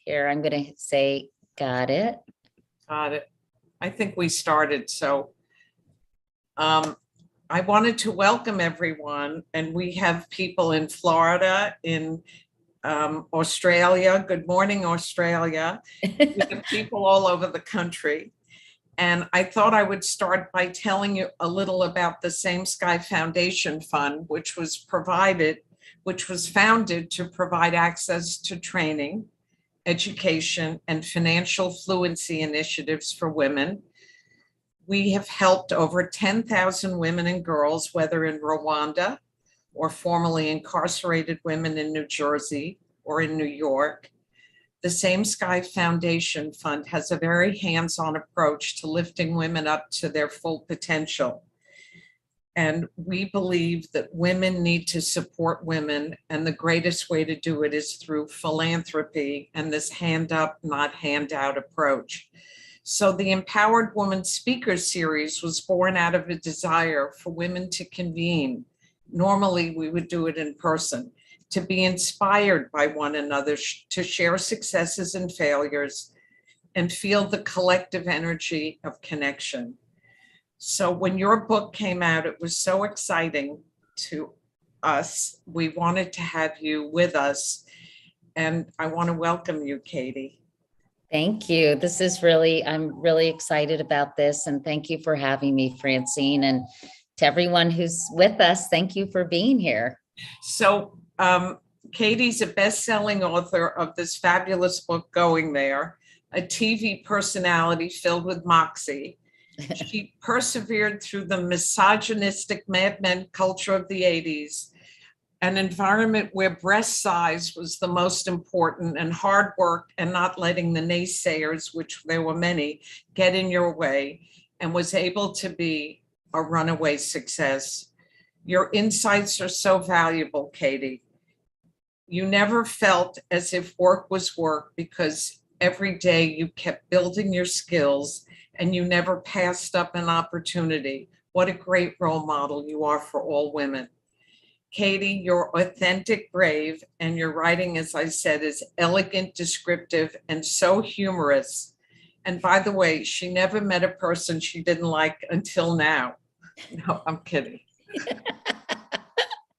Here, I'm going to say, got it. Got it. I think we started. So I wanted to welcome everyone, and we have people in Florida, in Australia. Good morning, Australia. We have people all over the country. And I thought I would start by telling you a little about the Same Sky Foundation Fund, which was founded to provide access to training, education, and financial fluency initiatives for women. We have helped over 10,000 women and girls, whether in Rwanda or formerly incarcerated women in New Jersey or in New York. The Same Sky Foundation Fund has a very hands-on approach to lifting women up to their full potential. And we believe that women need to support women, and the greatest way to do it is through philanthropy and this hand up, not handout approach. So the Empowered Woman Speaker Series was born out of a desire for women to convene. Normally, we would do it in person, to be inspired by one another, to share successes and failures, and feel the collective energy of connection. So when your book came out, it was so exciting to us. We wanted to have you with us, and I want to welcome you, Katie. Thank you. I'm really excited about this, and thank you for having me, Francine, and to everyone who's with us, thank you for being here. So Katie's a best-selling author of this fabulous book, Going There, a TV personality filled with moxie. She persevered through the misogynistic Mad Men culture of the 80s, an environment where breast size was the most important, and hard work and not letting the naysayers, which there were many, get in your way, and was able to be a runaway success. Your insights are so valuable, Katie. You never felt as if work was work, because every day you kept building your skills and you never passed up an opportunity. What a great role model you are for all women. Katie, you're authentic, brave, and your writing, as I said, is elegant, descriptive, and so humorous. And by the way, she never met a person she didn't like until now. No, I'm kidding.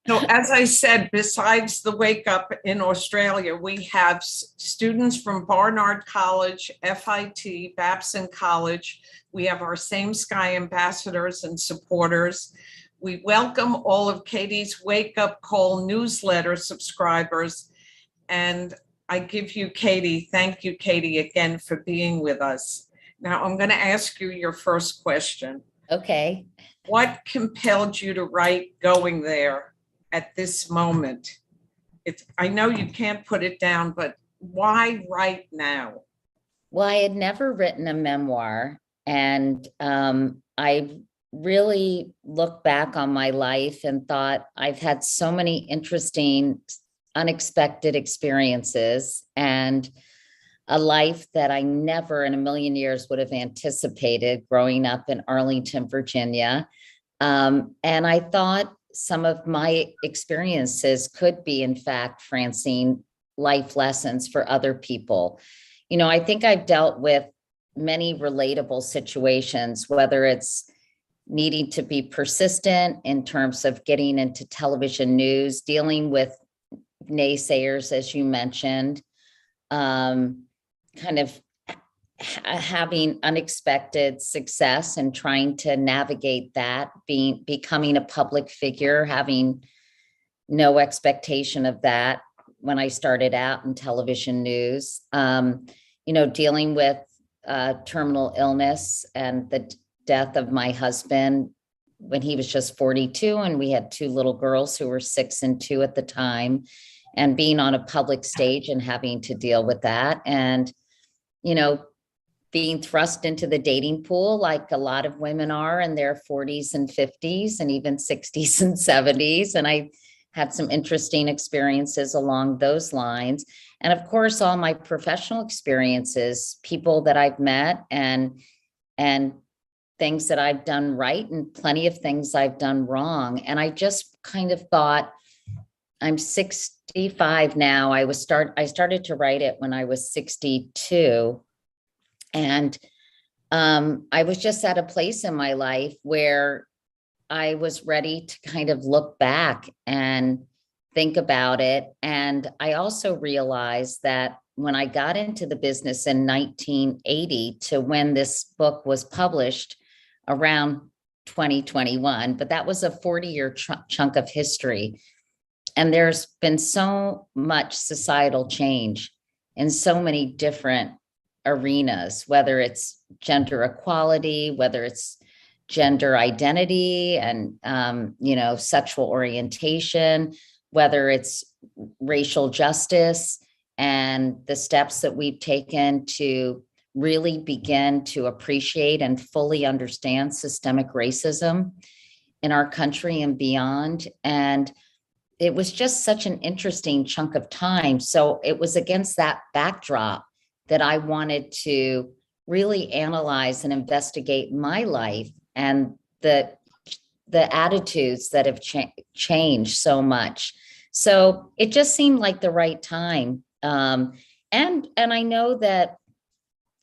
So as I said, besides the Wake Up in Australia, we have students from Barnard College, FIT, Babson College. We have our Same Sky ambassadors and supporters. We welcome all of Katie's Wake Up Call newsletter subscribers. And I give you, Katie, thank you, Katie, again for being with us. Now I'm going to ask you your first question. Okay. What compelled you to write Going There at this moment? I know you can't put it down, but why right now? Well, I had never written a memoir, and I really looked back on my life and thought I've had so many interesting, unexpected experiences, and a life that I never in a million years would have anticipated growing up in Arlington, Virginia. And I thought some of my experiences could be, in fact, Francine, life lessons for other people. You know, I think I've dealt with many relatable situations, whether it's needing to be persistent in terms of getting into television news, dealing with naysayers, as you mentioned, kind of having unexpected success and trying to navigate that, becoming a public figure, having no expectation of that when I started out in television news, dealing with terminal illness and the death of my husband when he was just 42, and we had two little girls who were 6 and 2 at the time, and being on a public stage and having to deal with that, and being thrust into the dating pool like a lot of women are in their 40s and 50s and even 60s and 70s. And I had some interesting experiences along those lines. And of course, all my professional experiences, people that I've met, and things that I've done right and plenty of things I've done wrong. And I just kind of thought, I'm 65 now. I started to write it when I was 62. And I was just at a place in my life where I was ready to kind of look back and think about it. And I also realized that when I got into the business in 1980 to when this book was published around 2021, but that was a 40-year chunk of history. And there's been so much societal change in so many different arenas, whether it's gender equality, whether it's gender identity and sexual orientation, whether it's racial justice, and the steps that we've taken to really begin to appreciate and fully understand systemic racism in our country and beyond. And it was just such an interesting chunk of time. So it was against that backdrop that I wanted to really analyze and investigate my life and the attitudes that have changed so much. So it just seemed like the right time. And I know that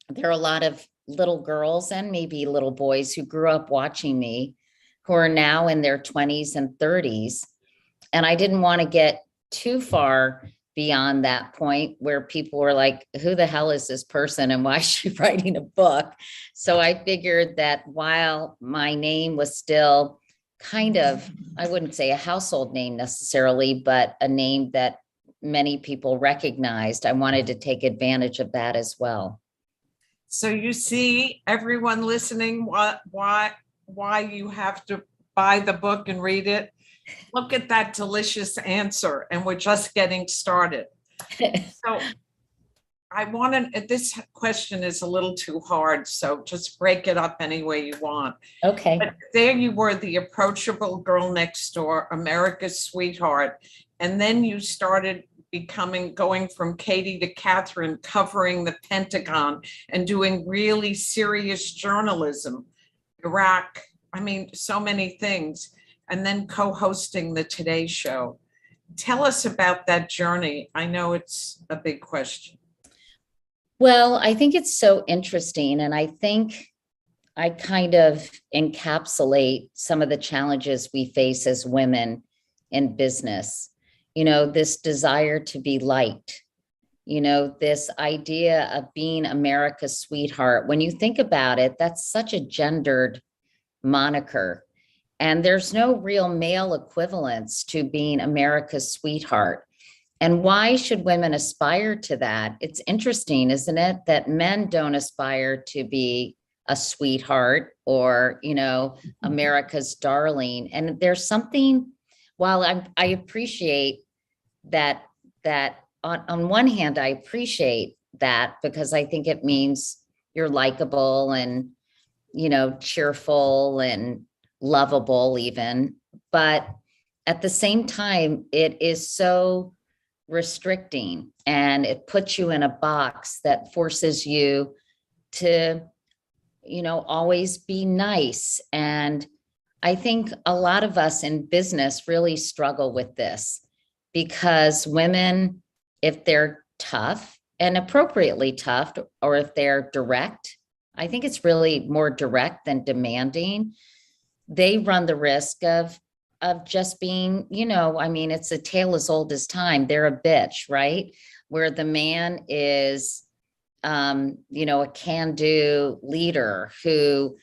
there are a lot of little girls and maybe little boys who grew up watching me who are now in their 20s and 30s. And I didn't want to get too far beyond that point where people were like, who the hell is this person and why is she writing a book? So I figured that while my name was still kind of, I wouldn't say a household name necessarily, but a name that many people recognized, I wanted to take advantage of that as well. So you see, everyone listening, why you have to buy the book and read it. Look at that delicious answer, and we're just getting started. So this question is a little too hard, so just break it up any way you want. Okay. But there you were, the approachable girl next door, America's sweetheart. And then you started going from Katie to Catherine, covering the Pentagon and doing really serious journalism, Iraq, I mean, so many things. And then co-hosting the Today Show. Tell us about that journey. I know it's a big question. Well, I think it's so interesting. And I think I kind of encapsulate some of the challenges we face as women in business. This desire to be liked, this idea of being America's sweetheart. When you think about it, that's such a gendered moniker. And there's no real male equivalence to being America's sweetheart. And why should women aspire to that? It's interesting, isn't it, that men don't aspire to be a sweetheart or, America's darling. And there's something, while I appreciate that on one hand, I appreciate that because I think it means you're likable and, cheerful and lovable even, but at the same time, it is so restricting and it puts you in a box that forces you to, always be nice. And I think a lot of us in business really struggle with this because women, if they're tough and appropriately tough, or if they're direct, I think it's really more direct than demanding. They run the risk of just being, it's a tale as old as time. They're a bitch, right? Where the man is, a can-do leader who,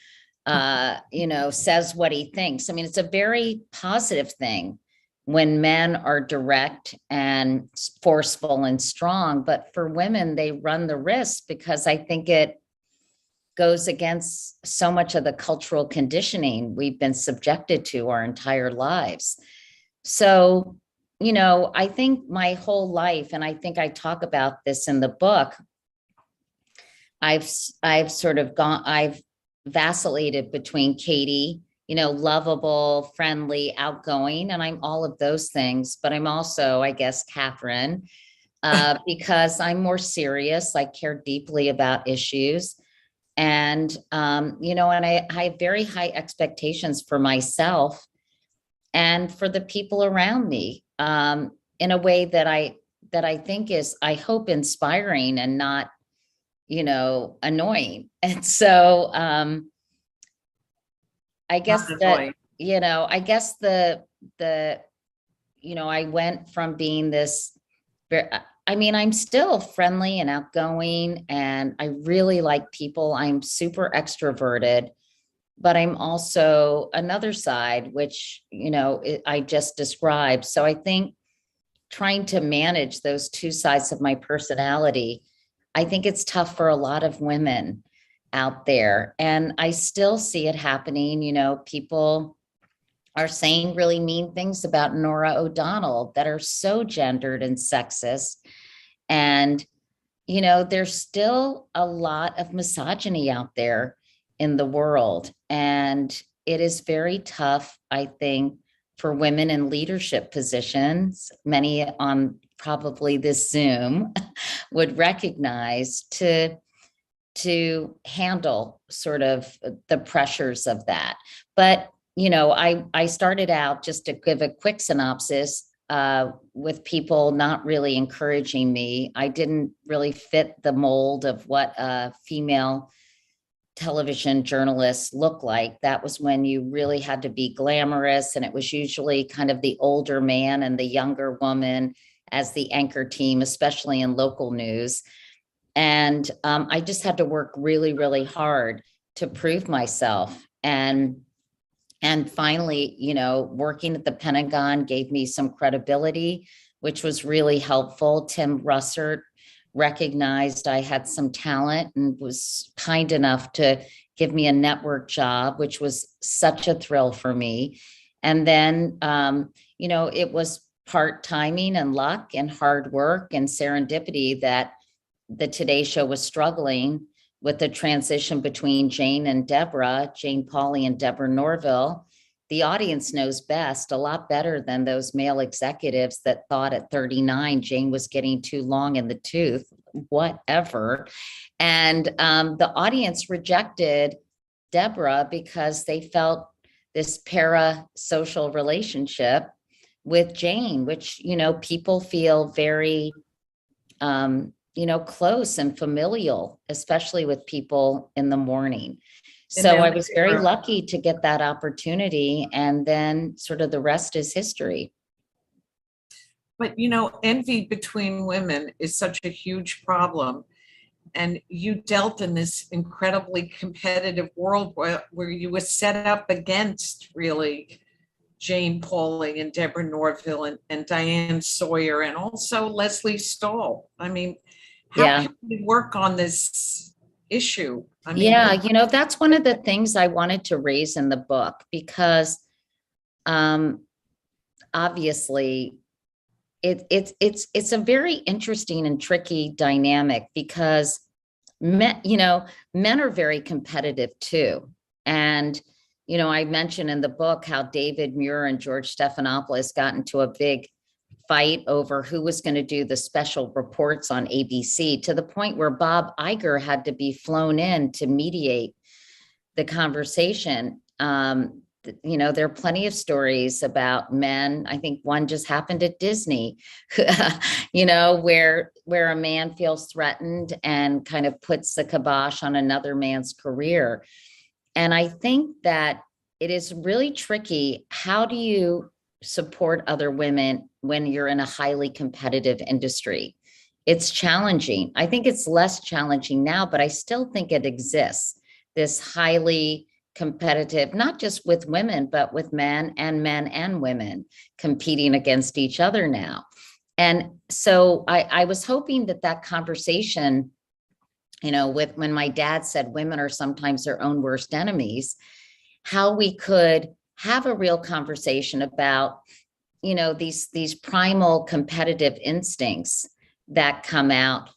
says what he thinks. I mean, it's a very positive thing when men are direct and forceful and strong, but for women, they run the risk because I think it goes against so much of the cultural conditioning we've been subjected to our entire lives. So, I think my whole life, and I think I talk about this in the book, I've vacillated between Katie, lovable, friendly, outgoing, and I'm all of those things, but I'm also, I guess, Catherine, because I'm more serious. I care deeply about issues. And, and I have very high expectations for myself and for the people around me. in a way that I think is, I hope, inspiring and not, annoying. And so I Not guess that, annoying. I guess the I went from being this, I mean, I'm still friendly and outgoing, and I really like people. I'm super extroverted, but I'm also another side, which, I just described. So I think trying to manage those two sides of my personality, I think it's tough for a lot of women out there. And I still see it happening. People are saying really mean things about Nora O'Donnell that are so gendered and sexist. And, there's still a lot of misogyny out there in the world. And it is very tough, I think, for women in leadership positions, many on probably this Zoom would recognize, to handle sort of the pressures of that. But, I started out, just to give a quick synopsis, with people not really encouraging me. I didn't really fit the mold of what a female television journalists look like. That was when you really had to be glamorous, and it was usually kind of the older man and the younger woman as the anchor team, especially in local news. And I just had to work really, really hard to prove myself. And finally, working at the Pentagon gave me some credibility, which was really helpful. Tim Russert recognized I had some talent and was kind enough to give me a network job, which was such a thrill for me. And then, it was part timing and luck and hard work and serendipity that the Today Show was struggling with the transition between Jane and Deborah, Jane Pauley and Deborah Norville. The audience knows best, a lot better than those male executives that thought at 39 Jane was getting too long in the tooth, whatever. And the audience rejected Deborah because they felt this parasocial relationship with Jane, which, people feel very close and familial, especially with people in the morning. So I was very lucky to get that opportunity. And then sort of the rest is history. But, envy between women is such a huge problem. And you dealt in this incredibly competitive world where you were set up against really Jane Pauley and Deborah Norville and Diane Sawyer and also Leslie Stahl. I mean, how can we work on this issue? I mean, that's one of the things I wanted to raise in the book, because obviously it's a very interesting and tricky dynamic, because men are very competitive too. And I mentioned in the book how David Muir and George Stephanopoulos got into a big fight over who was going to do the special reports on ABC, to the point where Bob Iger had to be flown in to mediate the conversation. There are plenty of stories about men. I think one just happened at Disney, where a man feels threatened and kind of puts the kibosh on another man's career. And I think that it is really tricky. How do you support other women when you're in a highly competitive industry? It's challenging. I think it's less challenging now, but I still think it exists. This highly competitive, not just with women, but with men and women competing against each other now. And so I was hoping that conversation, with when my dad said women are sometimes their own worst enemies, how we could have a real conversation about, these primal competitive instincts that come out,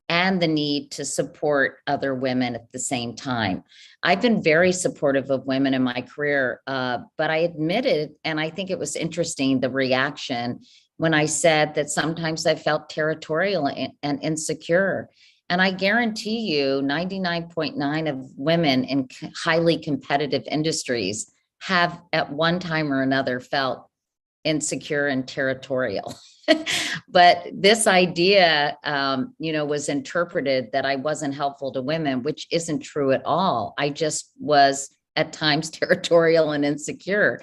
and the need to support other women at the same time. I've been very supportive of women in my career, but I admitted, and I think it was interesting, the reaction when I said that sometimes I felt territorial and insecure. And I guarantee you 99.9% of women in highly competitive industries have at one time or another felt insecure and territorial. But this idea, was interpreted that I wasn't helpful to women, which isn't true at all. I just was at times territorial and insecure.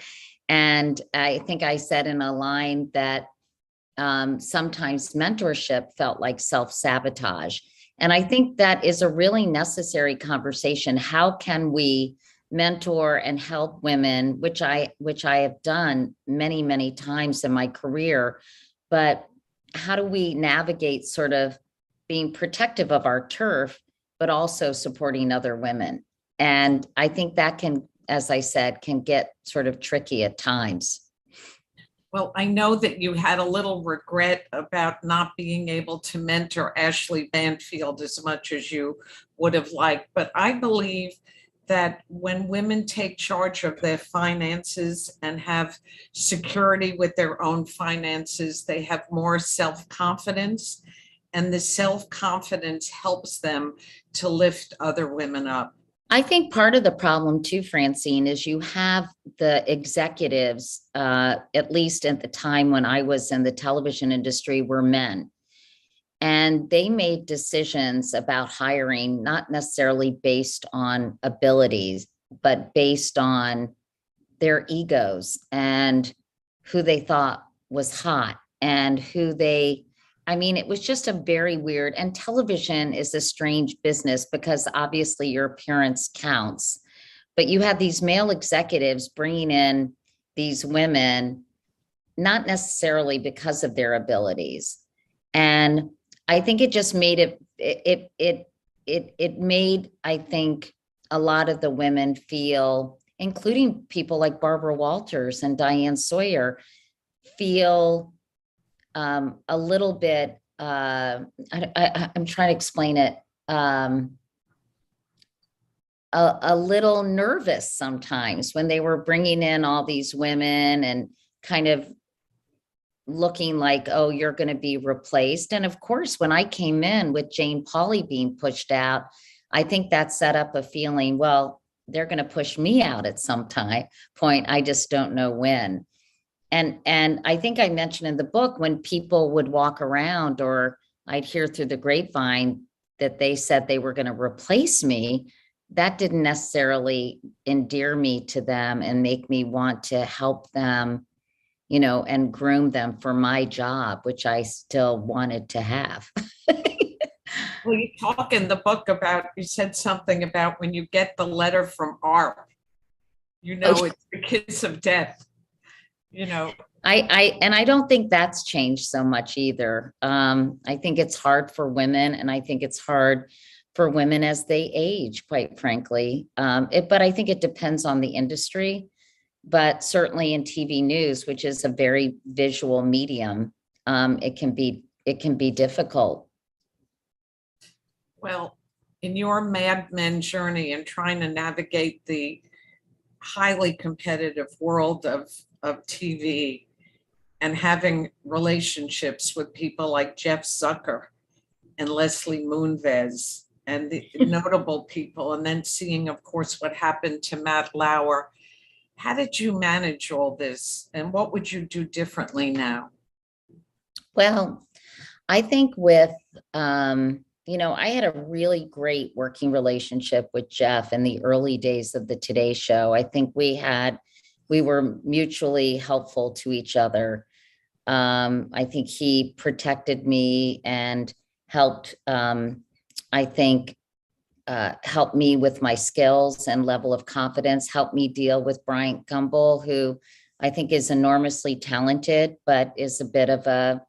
And I think I said in a line that sometimes mentorship felt like self-sabotage. And I think that is a really necessary conversation. How can we mentor and help women, which I have done many, many times in my career, but how do we navigate sort of being protective of our turf, but also supporting other women? And I think that can, as I said, can get sort of tricky at times. Well, I know that you had a little regret about not being able to mentor Ashley Banfield as much as you would have liked, but I believe that when women take charge of their finances and have security with their own finances, they have more self-confidence, and the self-confidence helps them to lift other women up. I think part of the problem too, Francine, is you have the executives, at least at the time when I was in the television industry, were men. And they made decisions about hiring, not necessarily based on abilities, but based on their egos and who they thought was hot and it was just a very weird, and television is a strange business because obviously your appearance counts, but you have these male executives bringing in these women, not necessarily because of their abilities. And I think it just made it made, I think, a lot of the women feel, including people like Barbara Walters and Diane Sawyer, feel a little bit, I'm trying to explain it, a little nervous sometimes when they were bringing in all these women and kind of looking like, oh, you're going to be replaced. And of course, when I came in with Jane Pauley being pushed out, I think that set up a feeling, well, they're going to push me out at some point. I just don't know when. And I think I mentioned in the book, when people would walk around, or I'd hear through the grapevine that they said they were going to replace me, that didn't necessarily endear me to them and make me want to help them, and groom them for my job, which I still wanted to have. Well, you talk in the book about, you said something about when you get the letter from ARP, it's the kiss of death. I don't think that's changed so much either. I think it's hard for women, and I think it's hard for women as they age, quite frankly. But I think it depends on the industry, but certainly in TV news, which is a very visual medium, it can be difficult. Well, in your Mad Men journey and trying to navigate the highly competitive world of TV and having relationships with people like Jeff Zucker and Leslie Moonves and the notable people, and then seeing, of course, what happened to Matt Lauer, how did you manage all this, and what would you do differently now? Well, I think with, I had a really great working relationship with Jeff in the early days of the Today Show. I think we were mutually helpful to each other. I think he protected me and helped, helped me with my skills and level of confidence, helped me deal with Bryant Gumbel, who I think is enormously talented, but is a bit of a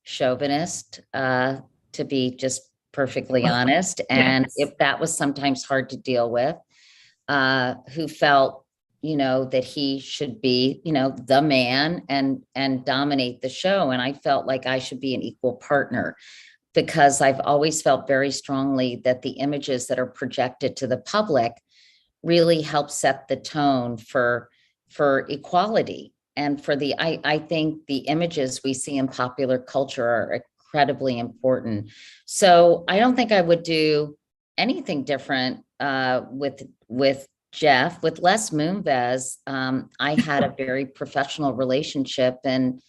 chauvinist, to be just perfectly honest. And Yes. if that was sometimes hard to deal with, who felt, that he should be, the man and dominate the show. And I felt like I should be an equal partner, because I've always felt very strongly that the images that are projected to the public really help set the tone for equality. And I think the images we see in popular culture are incredibly important. So I don't think I would do anything different with Jeff, with Les Moonves, I had a very professional relationship and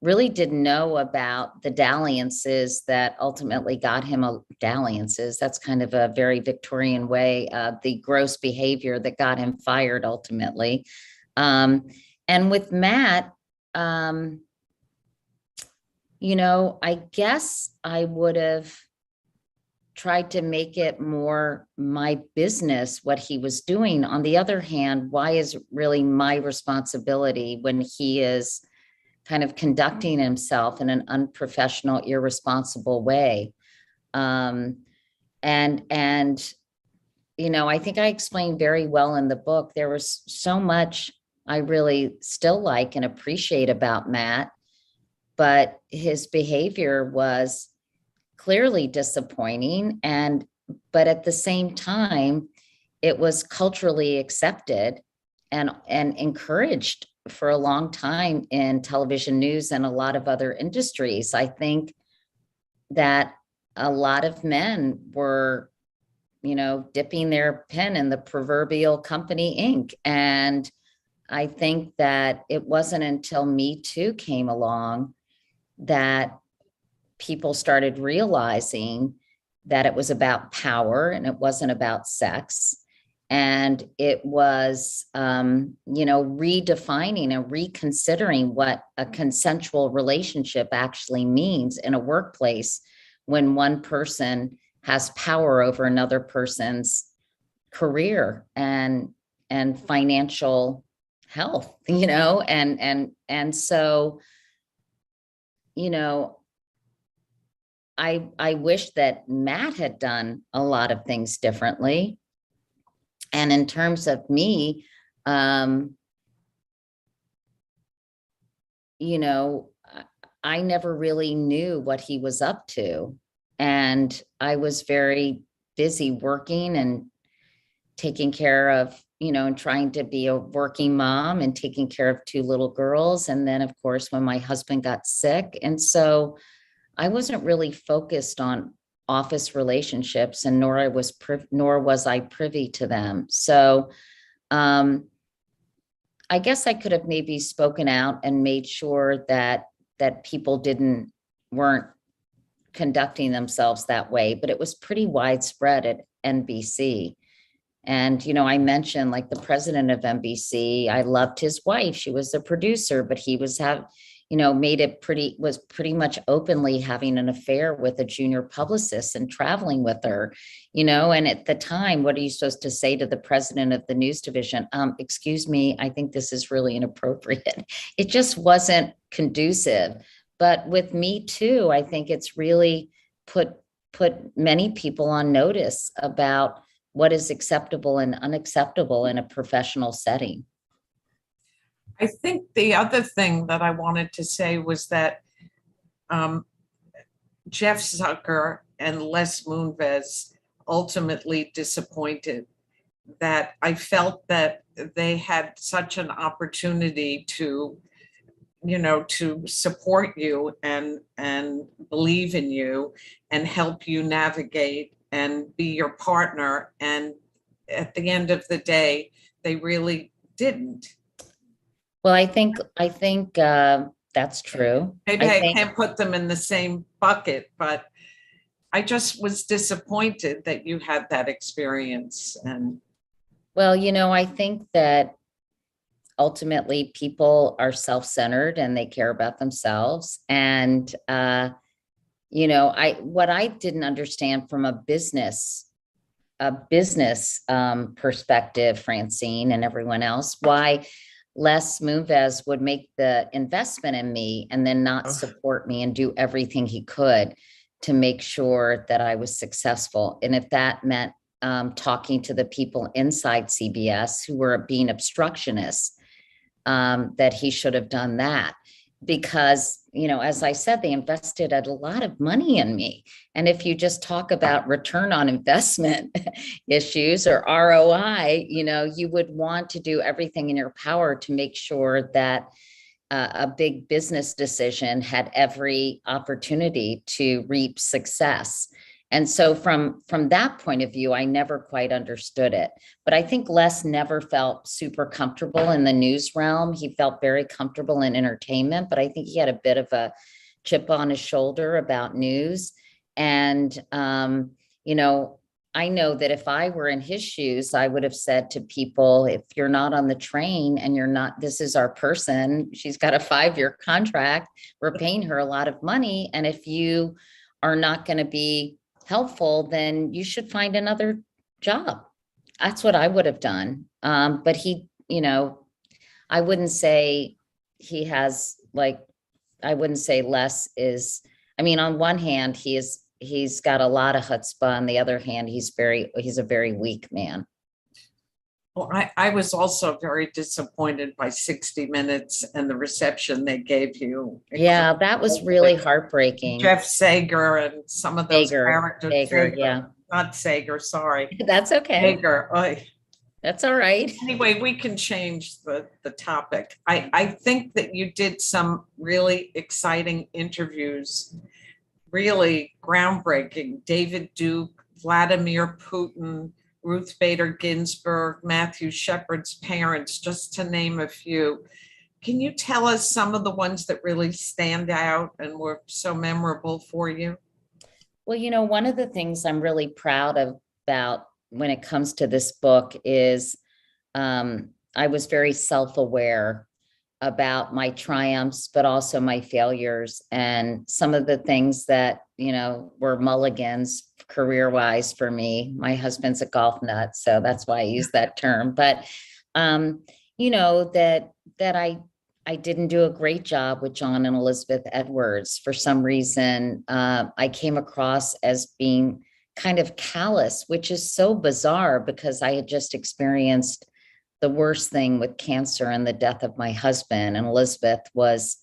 really didn't know about the dalliances that ultimately got him dalliances. That's kind of a very Victorian way, the gross behavior that got him fired ultimately. And with Matt, um, I guess I would have tried to make it more my business what he was doing. On the other hand, why is it really my responsibility when he is kind of conducting himself in an unprofessional, irresponsible way? Um, and I think I explained very well in the book. There was so much I really still like and appreciate about Matt, but his behavior was clearly disappointing. But at the same time, it was culturally accepted and encouraged for a long time in television news and a lot of other industries. I think that a lot of men were, dipping their pen in the proverbial company ink. And I think that it wasn't until Me Too came along that people started realizing that it was about power and it wasn't about sex. And it was, redefining and reconsidering what a consensual relationship actually means in a workplace when one person has power over another person's career and financial health, and so, you know, I wish that Matt had done a lot of things differently. And in terms of me, um, you know, I never really knew what he was up to. And I was very busy working and taking care of, and trying to be a working mom and taking care of two little girls. And then, of course, when my husband got sick. And so I wasn't really focused on office relationships, and nor was I privy to them. So um, I guess I could have maybe spoken out and made sure that people weren't conducting themselves that way, but it was pretty widespread at NBC. And, I mentioned like the president of NBC, I loved his wife. She was the producer, but he was was pretty much openly having an affair with a junior publicist and traveling with her, and at the time, what are you supposed to say to the president of the news division? Excuse me, I think this is really inappropriate. It just wasn't conducive. But with Me Too, I think it's really put many people on notice about what is acceptable and unacceptable in a professional setting. I think the other thing that I wanted to say was that Jeff Zucker and Les Moonves ultimately disappointed, that I felt that they had such an opportunity to support you and believe in you and help you navigate and be your partner. And at the end of the day, they really didn't. Well, I think that's true. Maybe I can't put them in the same bucket, but I just was disappointed that you had that experience. And well, I think that ultimately people are self-centered and they care about themselves. And what I didn't understand from a business perspective, Francine and everyone else, why Les Moonves would make the investment in me and then not support me and do everything he could to make sure that I was successful. And if that meant talking to the people inside CBS who were being obstructionists, that he should have done that. Because, as I said, they invested a lot of money in me. And if you just talk about return on investment issues or ROI, you would want to do everything in your power to make sure that a big business decision had every opportunity to reap success. And so from that point of view, I never quite understood it. But I think Les never felt super comfortable in the news realm. He felt very comfortable in entertainment, but I think he had a bit of a chip on his shoulder about news. And you know, I know that if I were in his shoes, I would have said to people, if you're not on the train and you're not, this is our person, she's got a 5-year contract, we're paying her a lot of money. And if you are not going to be helpful, then you should find another job. That's what I would have done. But he, you know, I wouldn't say he has like, I wouldn't say Les is, I mean, on one hand, he's got a lot of chutzpah. On the other hand, he's a very weak man. Well, I was also very disappointed by 60 Minutes and the reception they gave you. Yeah, that was really heartbreaking. Jeff Sager and some of those characters. Sager, yeah. Not Sager, sorry. That's okay. Sager. That's all right. Anyway, we can change the topic. I think that you did some really exciting interviews, really groundbreaking. David Duke, Vladimir Putin, Ruth Bader Ginsburg, Matthew Shepard's parents, just to name a few. Can you tell us some of the ones that really stand out and were so memorable for you? Well, you know, one of the things I'm really proud of about when it comes to this book is I was very self-aware about my triumphs, but also my failures and some of the things that, you know, were mulligans career-wise for me. My husband's a golf nut, so that's why I use that term. But, you know, that I didn't do a great job with John and Elizabeth Edwards. For some reason, I came across as being kind of callous, which is so bizarre because I had just experienced the worst thing with cancer and the death of my husband. And Elizabeth was,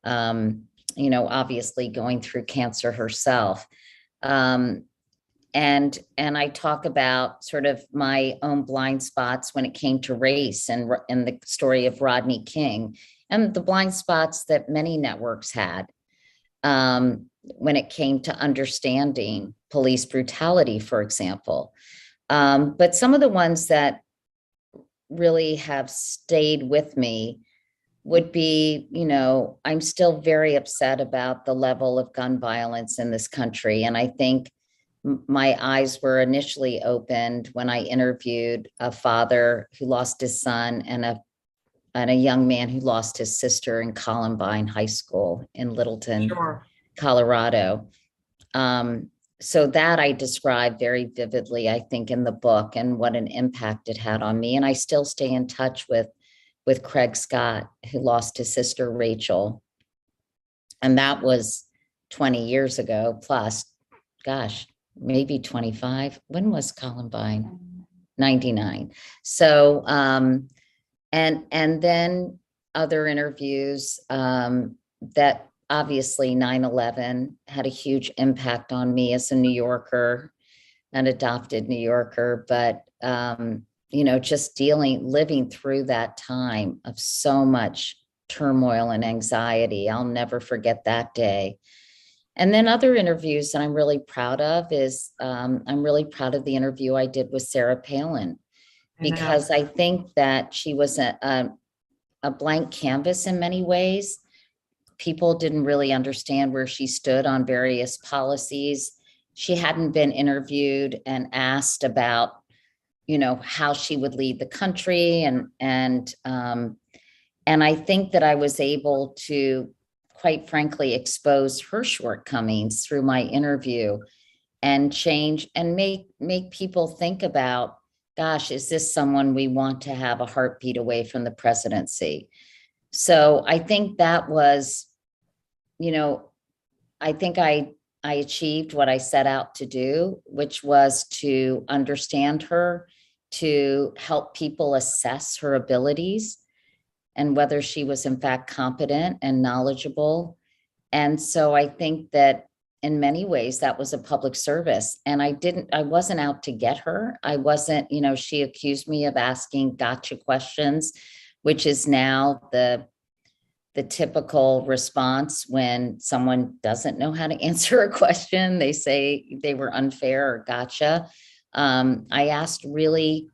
you know, obviously going through cancer herself. And I talk about sort of my own blind spots when it came to race and the story of Rodney King and the blind spots that many networks had when it came to understanding police brutality, for example. But some of the ones that really have stayed with me would be, you know, I'm still very upset about the level of gun violence in this country. And I think my eyes were initially opened when I interviewed a father who lost his son and a young man who lost his sister in Columbine High School in Littleton, Colorado. So that I describe very vividly, I think, in the book and what an impact it had on me. And I still stay in touch with Craig Scott, who lost his sister, Rachel. And that was 20 years ago, plus, gosh, maybe 25. When was Columbine? 99. So, and then other interviews that obviously 9/11 had a huge impact on me as a New Yorker, an adopted New Yorker, but, you know, just living through that time of so much turmoil and anxiety. I'll never forget that day. And then other interviews that I'm really proud of is, I'm really proud of the interview I did with Sarah Palin, because I think that she was a blank canvas in many ways. People didn't really understand where she stood on various policies. She hadn't been interviewed and asked about, you know, how she would lead the country. And I think that I was able to, quite frankly, expose her shortcomings through my interview and change and make people think about, gosh, is this someone we want to have a heartbeat away from the presidency? So I think that was, you know, I think I achieved what I set out to do, which was to understand her, to help people assess her abilities and whether she was in fact competent and knowledgeable. And so I think that in many ways that was a public service. And I wasn't out to get her. I wasn't, you know, she accused me of asking gotcha questions, which is now the the typical response when someone doesn't know how to answer a question. They say they were unfair or gotcha. I asked really,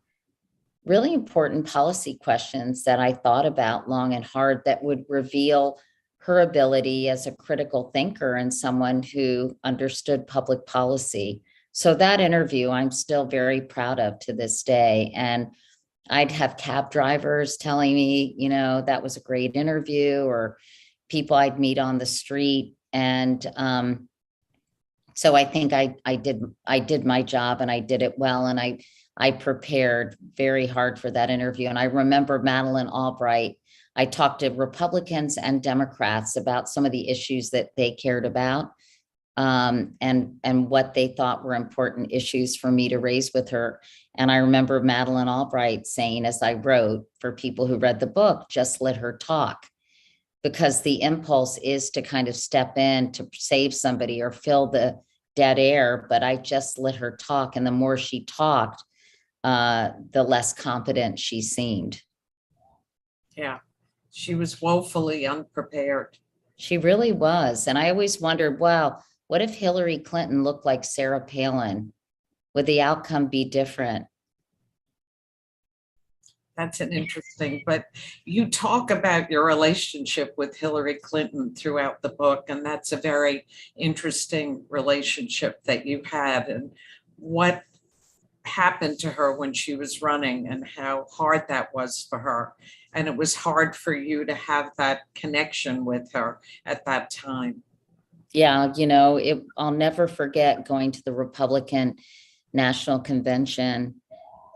really important policy questions that I thought about long and hard that would reveal her ability as a critical thinker and someone who understood public policy. So that interview, I'm still very proud of to this day. And I'd have cab drivers telling me, that was a great interview, or people I'd meet on the street. And so I think I did my job and I did it well. And I prepared very hard for that interview. And I remember Madeleine Albright. I talked to Republicans and Democrats about some of the issues that they cared about, and what they thought were important issues for me to raise with her. And I remember Madeleine Albright saying, as I wrote, for people who read the book, just let her talk, because the impulse is to kind of step in to save somebody or fill the dead air. But I just let her talk. And the more she talked, the less competent she seemed. Yeah, she was woefully unprepared. She really was. And I always wondered, well, what if Hillary Clinton looked like Sarah Palin? Would the outcome be different? That's an interesting, but you talk about your relationship with Hillary Clinton throughout the book, and that's a very interesting relationship that you had, and what happened to her when she was running and how hard that was for her. And it was hard for you to have that connection with her at that time. Yeah, I'll never forget going to the Republican National Convention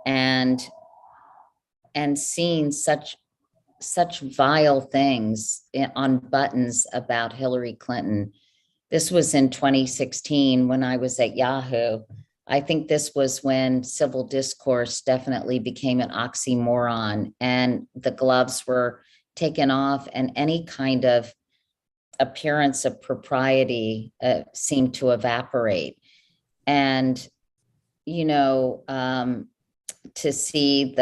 and seeing such vile things on buttons about Hillary Clinton. This was in 2016 when I was at Yahoo. I think this was when civil discourse definitely became an oxymoron, and the gloves were taken off, and any kind of appearance of propriety seemed to evaporate. And, to see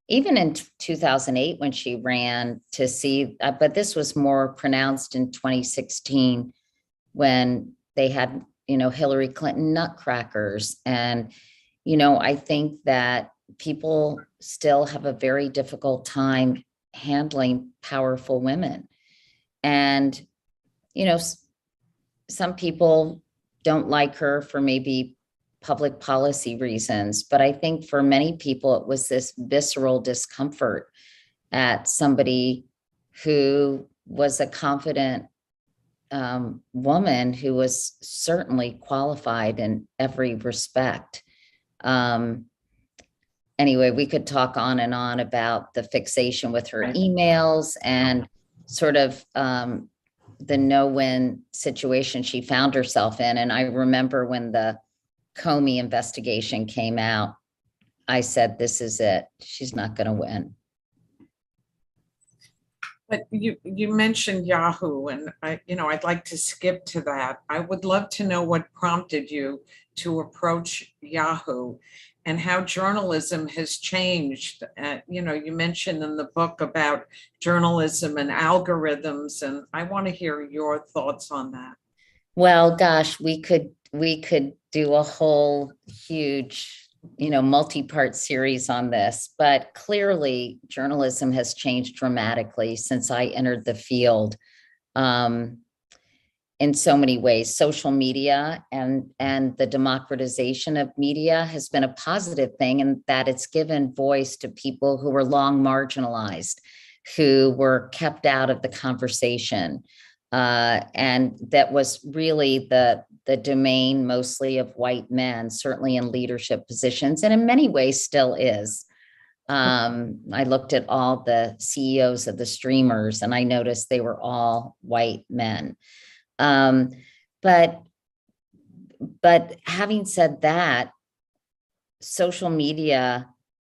even in 2008 when she ran, to see, but this was more pronounced in 2016 when they had, Hillary Clinton nutcrackers. And, I think that people still have a very difficult time handling powerful women. And, some people don't like her for maybe public policy reasons, but I think for many people, it was this visceral discomfort at somebody who was a confident woman who was certainly qualified in every respect. Anyway, we could talk on and on about the fixation with her emails and sort of the no-win situation she found herself in. And I remember when the Comey investigation came out, I said, this is it. She's not going to win. But you mentioned Yahoo, and I'd like to skip to that. I would love to know what prompted you to approach Yahoo and how journalism has changed. You mentioned in the book about journalism and algorithms, and I want to hear your thoughts on that. Well, gosh, we could do a whole huge, multi-part series on this, but clearly journalism has changed dramatically since I entered the field. In so many ways, social media and the democratization of media has been a positive thing, in that it's given voice to people who were long marginalized, who were kept out of the conversation. And that was really the domain mostly of white men, certainly in leadership positions, and in many ways still is. I looked at all the CEOs of the streamers and I noticed they were all white men. But having said that, social media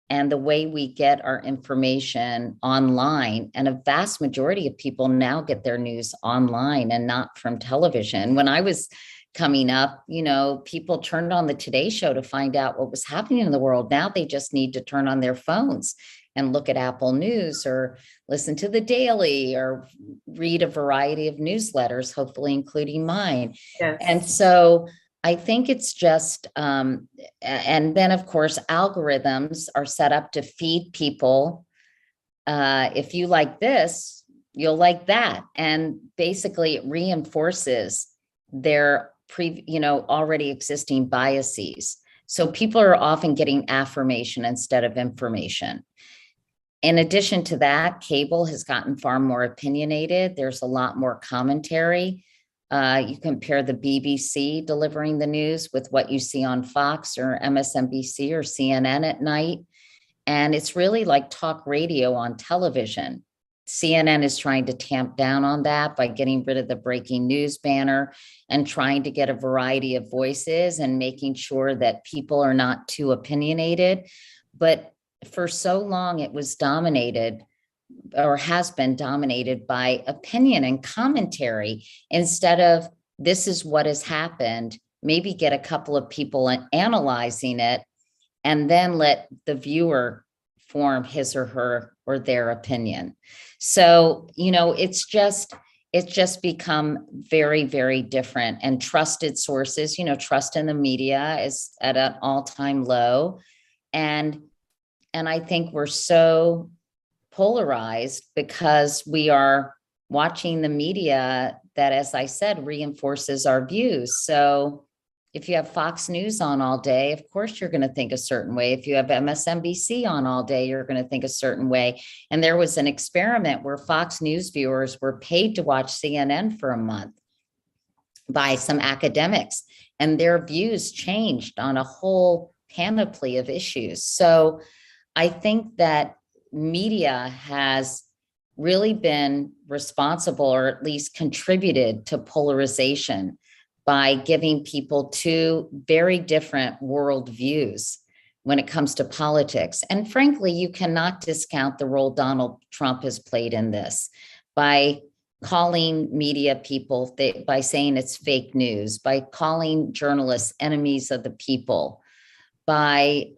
and the way we get our information online, and a vast majority of people now get their news online and not from television. When I was coming up, people turned on the Today Show to find out what was happening in the world. Now they just need to turn on their phones and look at Apple News or listen to the Daily or read a variety of newsletters, hopefully including mine. And Yes. so I think it's just, and then of course, algorithms are set up to feed people. If you like this, you'll like that. And basically it reinforces their already existing biases. So people are often getting affirmation instead of information. In addition to that, cable has gotten far more opinionated. There's a lot more commentary. You compare the BBC delivering the news with what you see on Fox or MSNBC or CNN at night. And it's really like talk radio on television. CNN is trying to tamp down on that by getting rid of the breaking news banner and trying to get a variety of voices and making sure that people are not too opinionated. But for so long, it was dominated or has been dominated by opinion and commentary instead of this is what has happened. Maybe get a couple of people analyzing it and then let the viewer form his or her or their opinion. So, it's just become very, very different. And trusted sources, trust in the media is at an all-time low. And I think we're so polarized because we are watching the media that, as I said, reinforces our views. So if you have Fox News on all day, of course, you're going to think a certain way. If you have MSNBC on all day, you're going to think a certain way. And there was an experiment where Fox News viewers were paid to watch CNN for a month by some academics, and their views changed on a whole panoply of issues. So I think that media has really been responsible, or at least contributed to polarization by giving people two very different worldviews when it comes to politics. And frankly, you cannot discount the role Donald Trump has played in this by calling media people, by saying it's fake news, by calling journalists enemies of the people, by,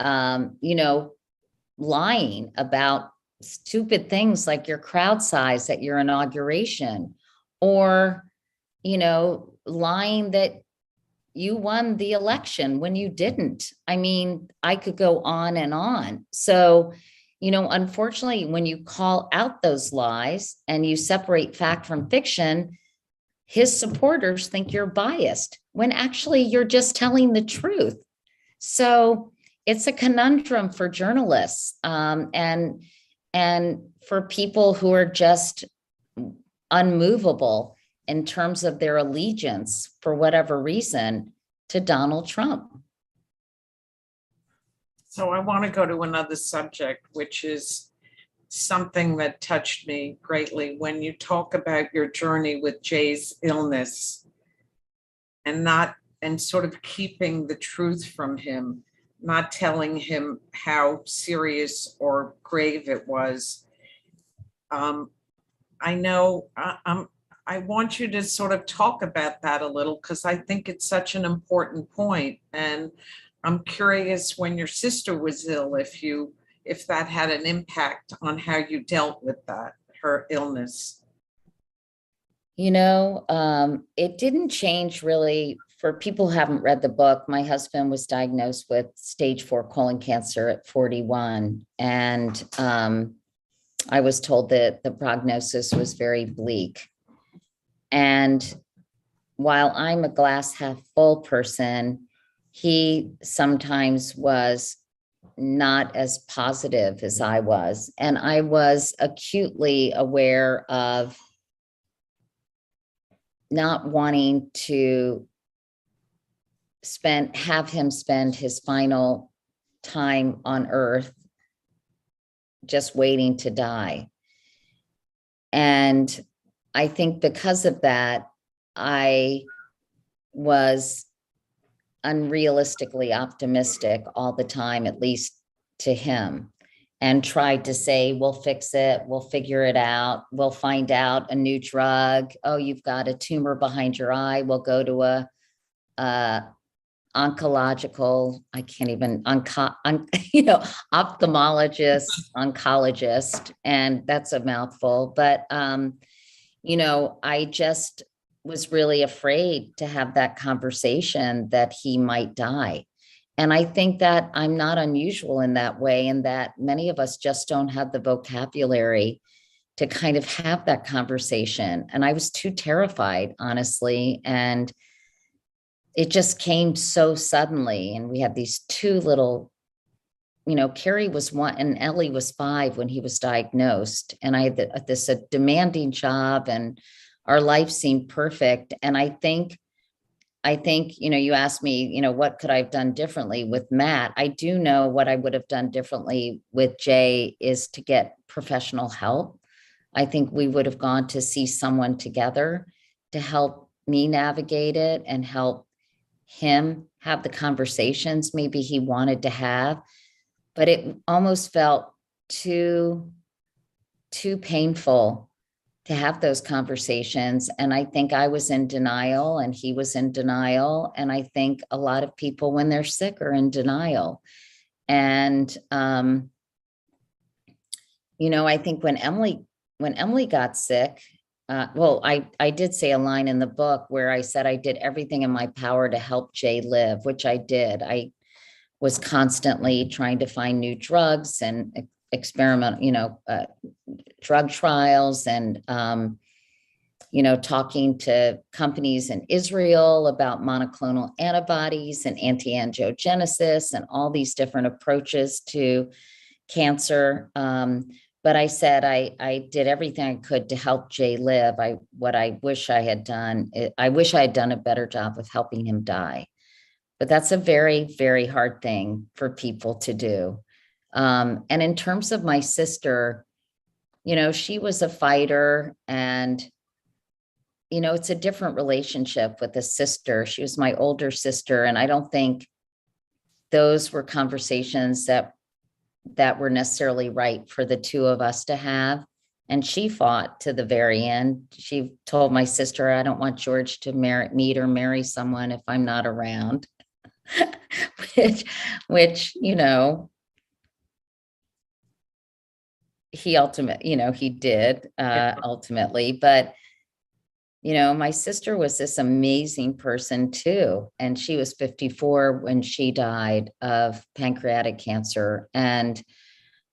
lying about stupid things like your crowd size at your inauguration, or, lying that you won the election when you didn't. I mean, I could go on and on. So, unfortunately, when you call out those lies and you separate fact from fiction, his supporters think you're biased when actually you're just telling the truth. So it's a conundrum for journalists, and for people who are just unmovable in terms of their allegiance, for whatever reason, to Donald Trump. So I want to go to another subject, which is something that touched me greatly when you talk about your journey with Jay's illness and sort of keeping the truth from him, not telling him how serious or grave it was. I know I want you to sort of talk about that a little, because I think it's such an important point. And I'm curious, when your sister was ill, if that had an impact on how you dealt with that, her illness. It didn't change really. For people who haven't read the book, my husband was diagnosed with stage 4 colon cancer at 41. And I was told that the prognosis was very bleak. And while I'm a glass half full person, he sometimes was not as positive as I was. And I was acutely aware of not wanting to have him spend his final time on earth just waiting to die. And I think because of that, I was unrealistically optimistic all the time, at least to him, and tried to say, we'll fix it, we'll figure it out, we'll find out a new drug. Oh, you've got a tumor behind your eye, we'll go to a oncological, I can't even, ophthalmologist, oncologist, and that's a mouthful. But, I just was really afraid to have that conversation that he might die. And I think that I'm not unusual in that way, and that many of us just don't have the vocabulary to kind of have that conversation. And I was too terrified, honestly. And it just came so suddenly. And we had these two little, Carrie was 1 and Ellie was 5 when he was diagnosed. And I had this a demanding job, and our life seemed perfect. And I think, you asked me, what could I have done differently with Matt? I do know what I would have done differently with Jay is to get professional help. I think we would have gone to see someone together to help me navigate it and help him have the conversations maybe he wanted to have. But it almost felt too painful to have those conversations. And I think I was in denial and he was in denial. And I think a lot of people, when they're sick, are in denial. And, I think when Emily got sick, I did say a line in the book where I said I did everything in my power to help Jay live, which I did. I was constantly trying to find new drugs and experiment, drug trials, and talking to companies in Israel about monoclonal antibodies and anti-angiogenesis and all these different approaches to cancer. But I said I did everything I could to help Jay live. I wish I had done a better job of helping him die. But that's a very, very hard thing for people to do. And in terms of my sister, she was a fighter, and, it's a different relationship with a sister. She was my older sister, and I don't think those were conversations that were necessarily right for the two of us to have. And she fought to the very end. She told my sister, I don't want George to meet or marry someone if I'm not around. which he did ultimately. But my sister was this amazing person too, and she was 54 when she died of pancreatic cancer. And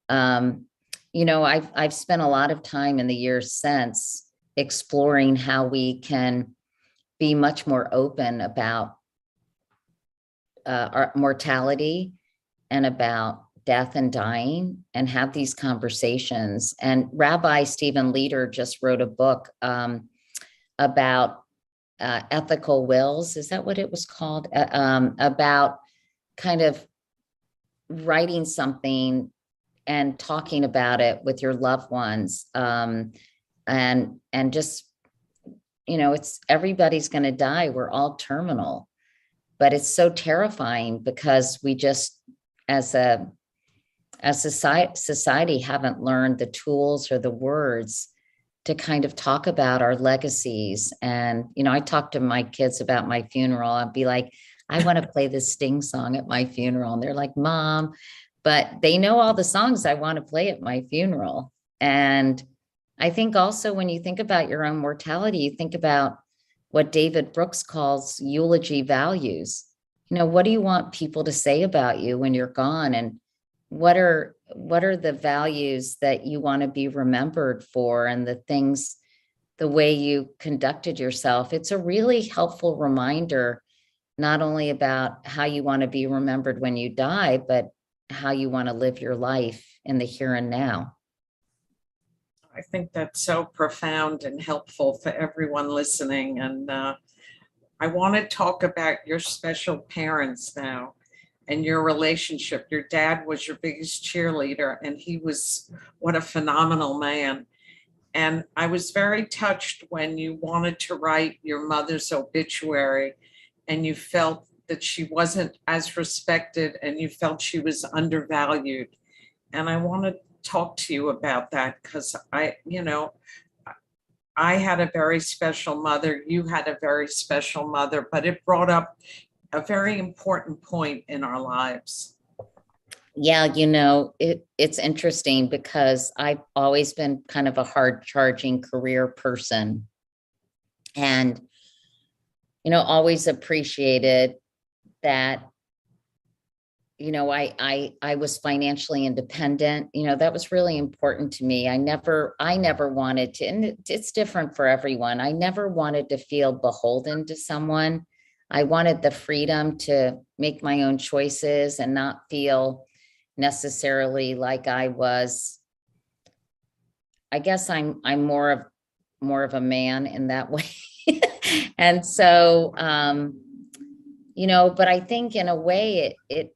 I've spent a lot of time in the years since exploring how we can be much more open about our mortality and about death and dying, and have these conversations. And Rabbi Stephen Leader just wrote a book about ethical wills. Is that what it was called? About kind of writing something and talking about it with your loved ones. And just, it's everybody's going to die. We're all terminal. But it's so terrifying because we just, as a society, haven't learned the tools or the words to kind of talk about our legacies. And, I talk to my kids about my funeral. I'd be like, I want to play this Sting song at my funeral. And they're like, Mom, but they know all the songs I want to play at my funeral. And I think also when you think about your own mortality, you think about what David Brooks calls eulogy values. What do you want people to say about you when you're gone? And what are the values that you want to be remembered for, and the way you conducted yourself? It's a really helpful reminder, not only about how you want to be remembered when you die, but how you want to live your life in the here and now. I think that's so profound and helpful for everyone listening. And I want to talk about your special parents now and your relationship. Your dad was your biggest cheerleader, and he was, what a phenomenal man. And I was very touched when you wanted to write your mother's obituary and you felt that she wasn't as respected and you felt she was undervalued. And I want to talk to you about that, because I had a very special mother. You had a very special mother, but it brought up a very important point in our lives. Yeah, it's interesting because I've always been kind of a hard charging career person, and, always appreciated that, I was financially independent. That was really important to me. I never wanted to, and it's different for everyone. I never wanted to feel beholden to someone. I wanted the freedom to make my own choices and not feel necessarily like I guess I'm more of a man in that way. And so, but I think in a way it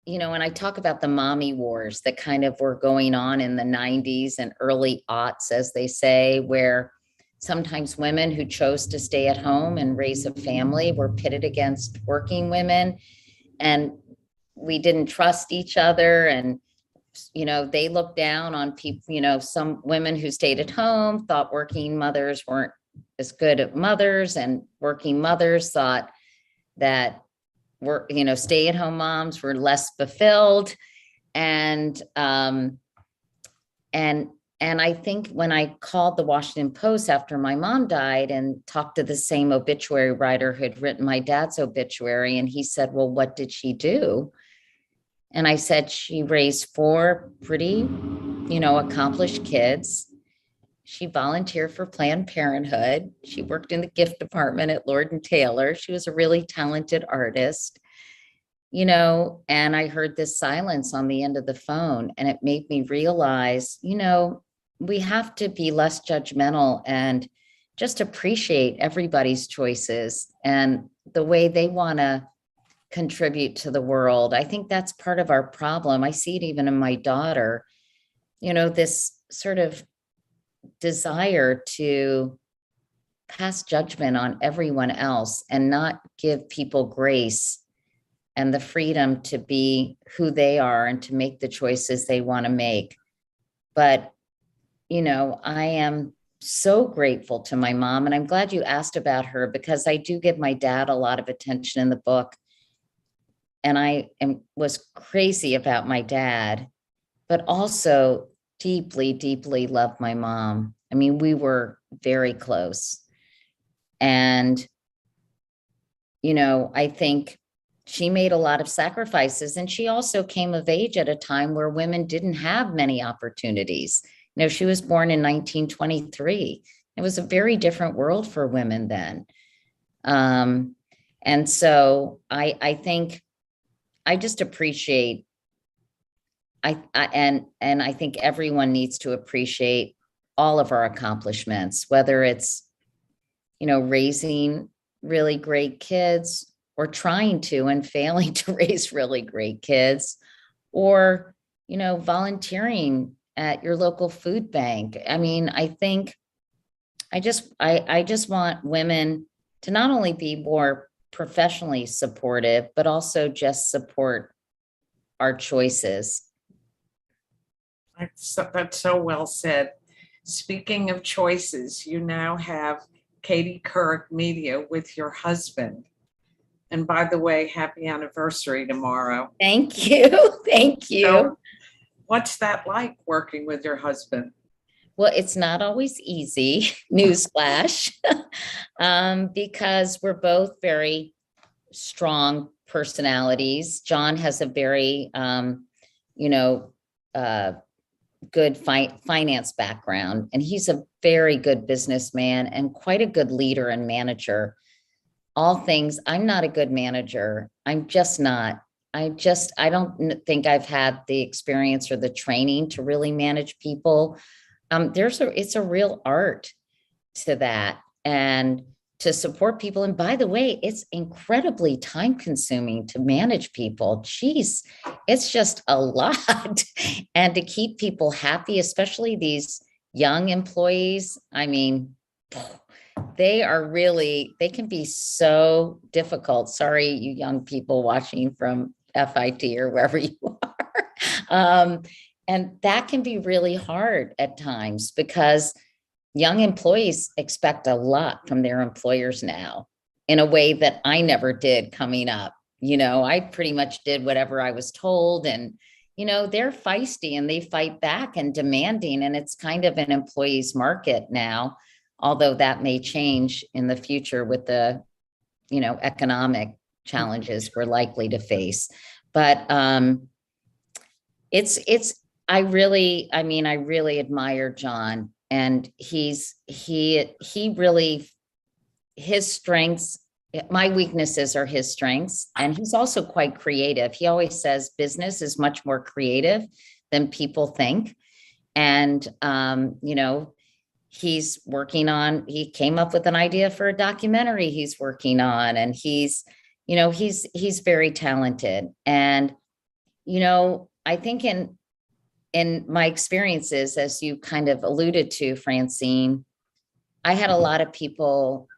when I talk about the mommy wars that kind of were going on in the 90s and early aughts, as they say, where sometimes women who chose to stay at home and raise a family were pitted against working women, and we didn't trust each other. And, they looked down on people, some women who stayed at home thought working mothers weren't as good at mothers, and working mothers thought that stay-at-home moms were less fulfilled. And and I think when I called the Washington Post after my mom died and talked to the same obituary writer who had written my dad's obituary, and he said, well, what did she do? And I said, she raised four pretty, accomplished kids. She volunteered for Planned Parenthood. She worked in the gift department at Lord and Taylor. She was a really talented artist, and I heard this silence on the end of the phone, and it made me realize, we have to be less judgmental and just appreciate everybody's choices and the way they want to contribute to the world. I think that's part of our problem. I see it even in my daughter, this sort of desire to pass judgment on everyone else and not give people grace and the freedom to be who they are and to make the choices they want to make. But, I am so grateful to my mom, and I'm glad you asked about her, because I do give my dad a lot of attention in the book. And was crazy about my dad, but also deeply, deeply loved my mom. I mean, we were very close. And, I think she made a lot of sacrifices, and she also came of age at a time where women didn't have many opportunities. She was born in 1923. It was a very different world for women then. And so I think I just appreciate, and I think everyone needs to appreciate all of our accomplishments, whether it's, raising really great kids, or trying to and failing to raise really great kids, or, volunteering at your local food bank. I mean, I think I just want women to not only be more professionally supportive, but also just support our choices. That's so well said. Speaking of choices, you now have Katie Couric Media with your husband. And by the way, happy anniversary tomorrow. Thank you. Thank you. So, what's that like, working with your husband? Well, it's not always easy, newsflash, because we're both very strong personalities. John has a very, good finance background, and he's a very good businessman and quite a good leader and manager. All things, I'm not a good manager. I'm just not. I don't think I've had the experience or the training to really manage people. It's a real art to that, and to support people. And by the way, it's incredibly time consuming to manage people. Geez, it's just a lot. And to keep people happy, especially these young employees. I mean, they can be so difficult. Sorry, you young people watching from FIT or wherever you are. And that can be really hard at times, because young employees expect a lot from their employers now. in a way that I never did coming up. I pretty much did whatever I was told. And, they're feisty and they fight back and demanding. And it's kind of an employee's market now, although that may change in the future with the, economic challenges we're likely to face. But I really admire John, and he really, his strengths, my weaknesses are his strengths, and he's also quite creative. He always says business is much more creative than people think. And, he came up with an idea for a documentary he's working on, and he's very talented. And, I think in my experiences, as you kind of alluded to, Francine, I had a lot of people,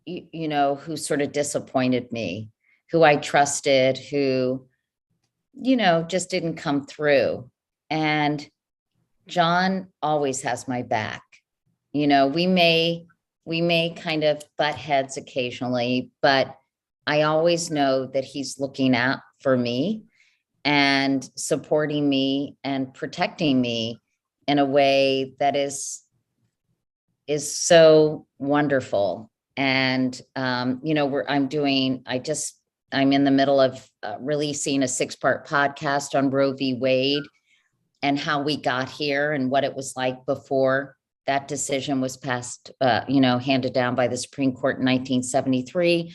who sort of disappointed me, who I trusted, who, just didn't come through. And John always has my back. We may kind of butt heads occasionally, but I always know that he's looking out for me and supporting me and protecting me in a way that is so wonderful. And I'm in the middle of releasing a 6-part podcast on Roe v. Wade and how we got here and what it was like before that decision was passed, handed down by the Supreme Court in 1973,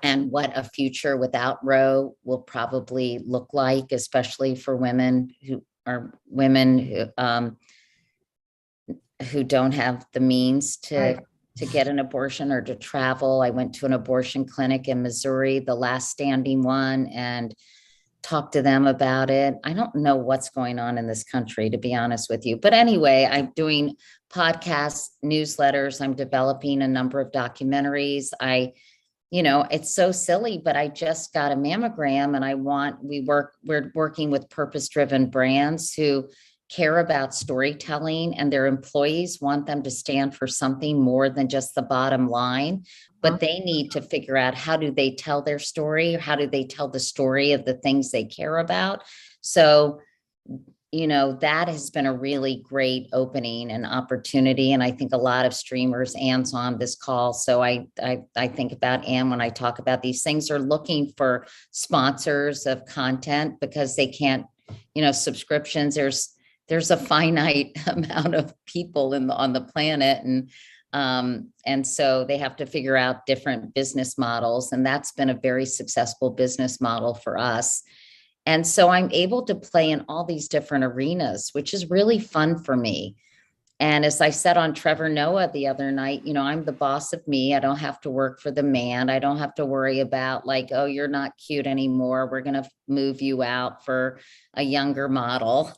and what a future without Roe will probably look like, especially for women who don't have the means to get an abortion or to travel. I went to an abortion clinic in Missouri, the last standing one, and talked to them about it. I don't know what's going on in this country, to be honest with you. But anyway, I'm doing podcasts, newsletters. I'm developing a number of documentaries. It's so silly, but I just got a mammogram, and we're working with purpose-driven brands who care about storytelling, and their employees want them to stand for something more than just the bottom line. But they need to figure out, how do they tell their story? How do they tell the story of the things they care about? So, that has been a really great opening and opportunity. And I think a lot of streamers, Anne's on this call, so I think about Anne when I talk about these things, are looking for sponsors of content because they can't, subscriptions. There's a finite amount of people on the planet, and so they have to figure out different business models, and that's been a very successful business model for us. And so I'm able to play in all these different arenas, which is really fun for me. And as I said on Trevor Noah the other night, I'm the boss of me. I don't have to work for the man. I don't have to worry about like, oh, you're not cute anymore, we're going to move you out for a younger model,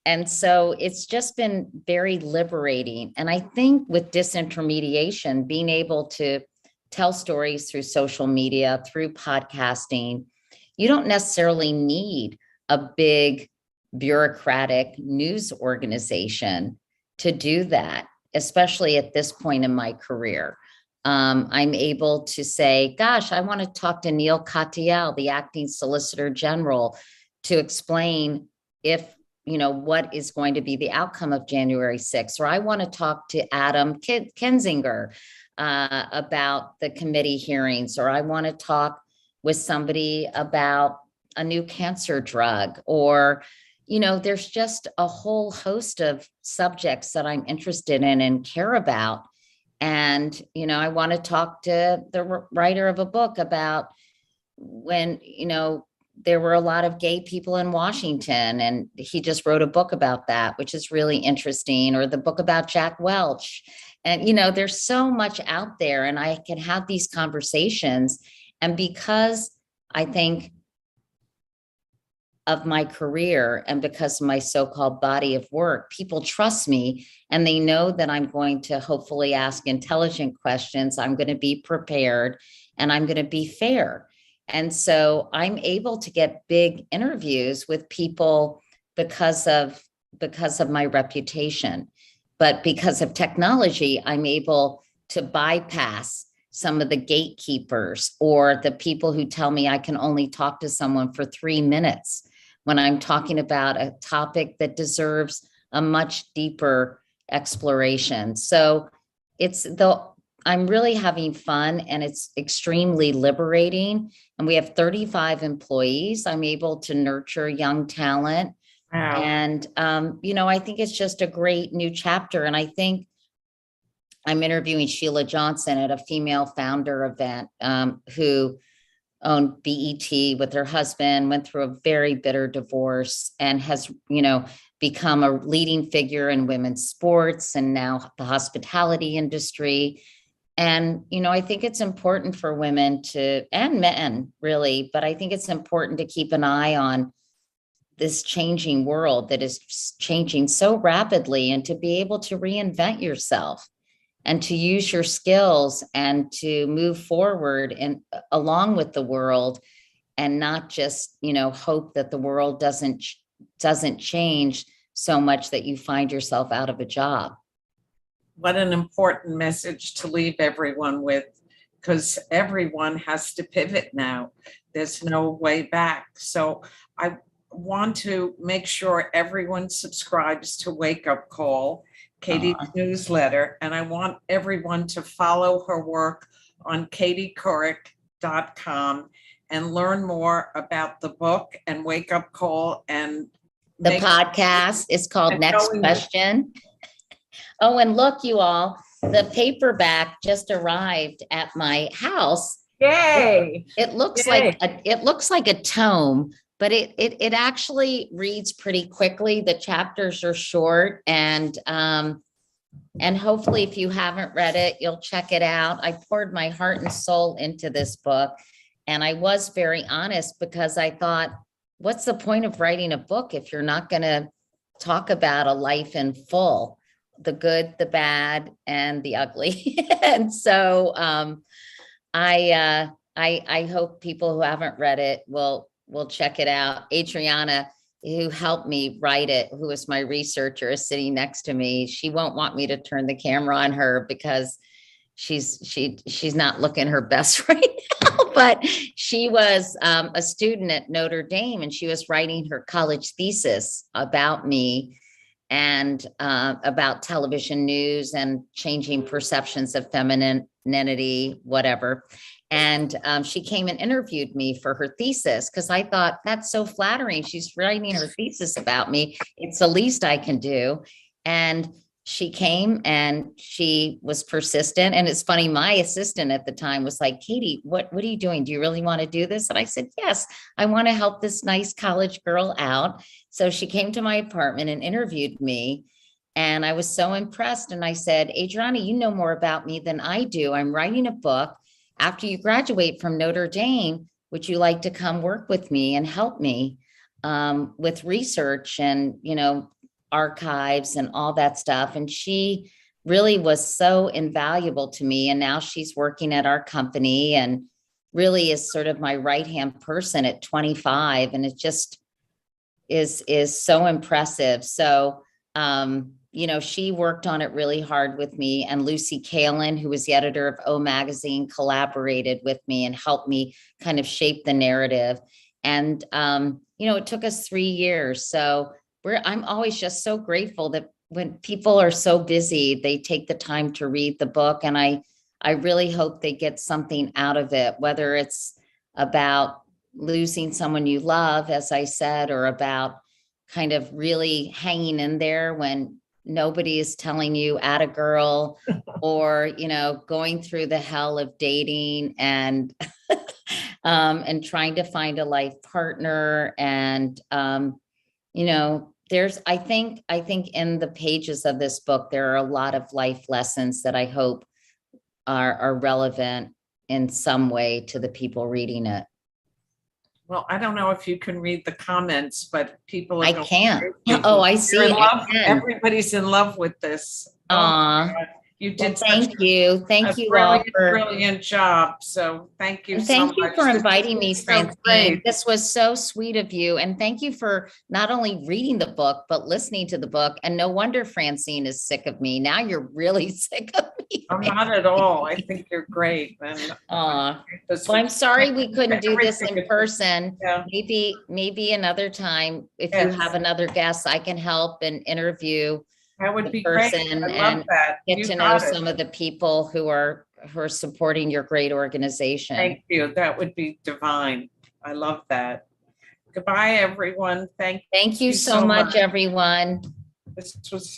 and so it's just been very liberating. And I think with disintermediation, being able to tell stories through social media, through podcasting, you don't necessarily need a big bureaucratic news organization to do that, especially at this point in my career. I'm able to say, gosh, I want to talk to Neil Katyal, the acting Solicitor General, to explain what is going to be the outcome of January 6th. Or I want to talk to Adam Kinzinger about the committee hearings, or I want to talk with somebody about a new cancer drug, or, there's just a whole host of subjects that I'm interested in and care about. And, I want to talk to the writer of a book about when, there were a lot of gay people in Washington, and he just wrote a book about that, which is really interesting, or the book about Jack Welch. And, there's so much out there, and I can have these conversations. And because I think of my career and because of my so-called body of work, people trust me, and they know that I'm going to hopefully ask intelligent questions. I'm going to be prepared, and I'm going to be fair. And so I'm able to get big interviews with people because of my reputation. But because of technology, I'm able to bypass some of the gatekeepers or the people who tell me I can only talk to someone for 3 minutes when I'm talking about a topic that deserves a much deeper exploration. So it's the I'm really having fun and it's extremely liberating. And we have 35 employees. I'm able to nurture young talent. Wow. And, I think it's just a great new chapter. And I think I'm interviewing Sheila Johnson at a female founder event, who owned BET with her husband, went through a very bitter divorce and has, become a leading figure in women's sports and now the hospitality industry. And, I think it's important for women to, and men really, but I think it's important to keep an eye on this changing world that is changing so rapidly and to be able to reinvent yourself and to use your skills and to move forward and along with the world and not just, hope that the world doesn't change so much that you find yourself out of a job. What an important message to leave everyone with, because everyone has to pivot now. There's no way back. So I want to make sure everyone subscribes to Wake Up Call, Katie's newsletter, and I want everyone to follow her work on katiecouric.com and learn more about the book and Wake Up Call and the podcast is called Next Question. Oh, and look, you all, the paperback just arrived at my house. Yay! It looks like a tome, but it actually reads pretty quickly. The chapters are short, and hopefully if you haven't read it, you'll check it out. I poured my heart and soul into this book, and I was very honest because I thought, what's the point of writing a book if you're not going to talk about a life in full, the good, the bad, and the ugly? And so I hope people who haven't read it will check it out. Adriana, who helped me write it, who is my researcher, is sitting next to me. She won't want me to turn the camera on her because she's not looking her best right now, but she was a student at Notre Dame and she was writing her college thesis about me and about television news and changing perceptions of femininity, whatever. And she came and interviewed me for her thesis because I thought, that's so flattering. She's writing her thesis about me. It's the least I can do. And she came and she was persistent. And it's funny, my assistant at the time was like, Katie, what are you doing? Do you really want to do this? And I said, yes, I want to help this nice college girl out. So she came to my apartment and interviewed me. And I was so impressed. And I said, Adriana, you know more about me than I do. I'm writing a book. After you graduate from Notre Dame, would you like to come work with me and help me with research and, archives and all that stuff? And she really was so invaluable to me. And now she's working at our company and really is sort of my right-hand person at 25. And it just is so impressive. So, she worked on it really hard with me, and Lucy Kalin, who was the editor of O Magazine, collaborated with me and helped me kind of shape the narrative. And, it took us 3 years. So I'm always just so grateful that when people are so busy, they take the time to read the book. And I really hope they get something out of it, whether it's about losing someone you love, as I said, or about kind of really hanging in there when nobody is telling you atta girl, or, going through the hell of dating and, and trying to find a life partner. And, I think in the pages of this book, there are a lot of life lessons that I hope are relevant in some way to the people reading it. Well, I don't know if you can read the comments, but people are I can't. Oh, I see. Everybody's in love with this. Aw. You Well, did such thank you. a Thank you all for, brilliant job. So thank you and so thank you much. for This inviting me, was so Francine. great. This was so sweet of you. And thank you for not only reading the book, but listening to the book. And no wonder Francine is sick of me. Now you're really sick of me. I'm not at all. I think you're great. And Well, I'm sorry we couldn't do this in everything. person. Yeah. Maybe another time, if you Yes. have another guest, I can help and interview That would the be great. person I love and that. get You to know got it. some of the people who are supporting your great organization. Thank you. That would be divine. I love that. Goodbye, everyone. Thank Thank you you so so much, much. everyone. This was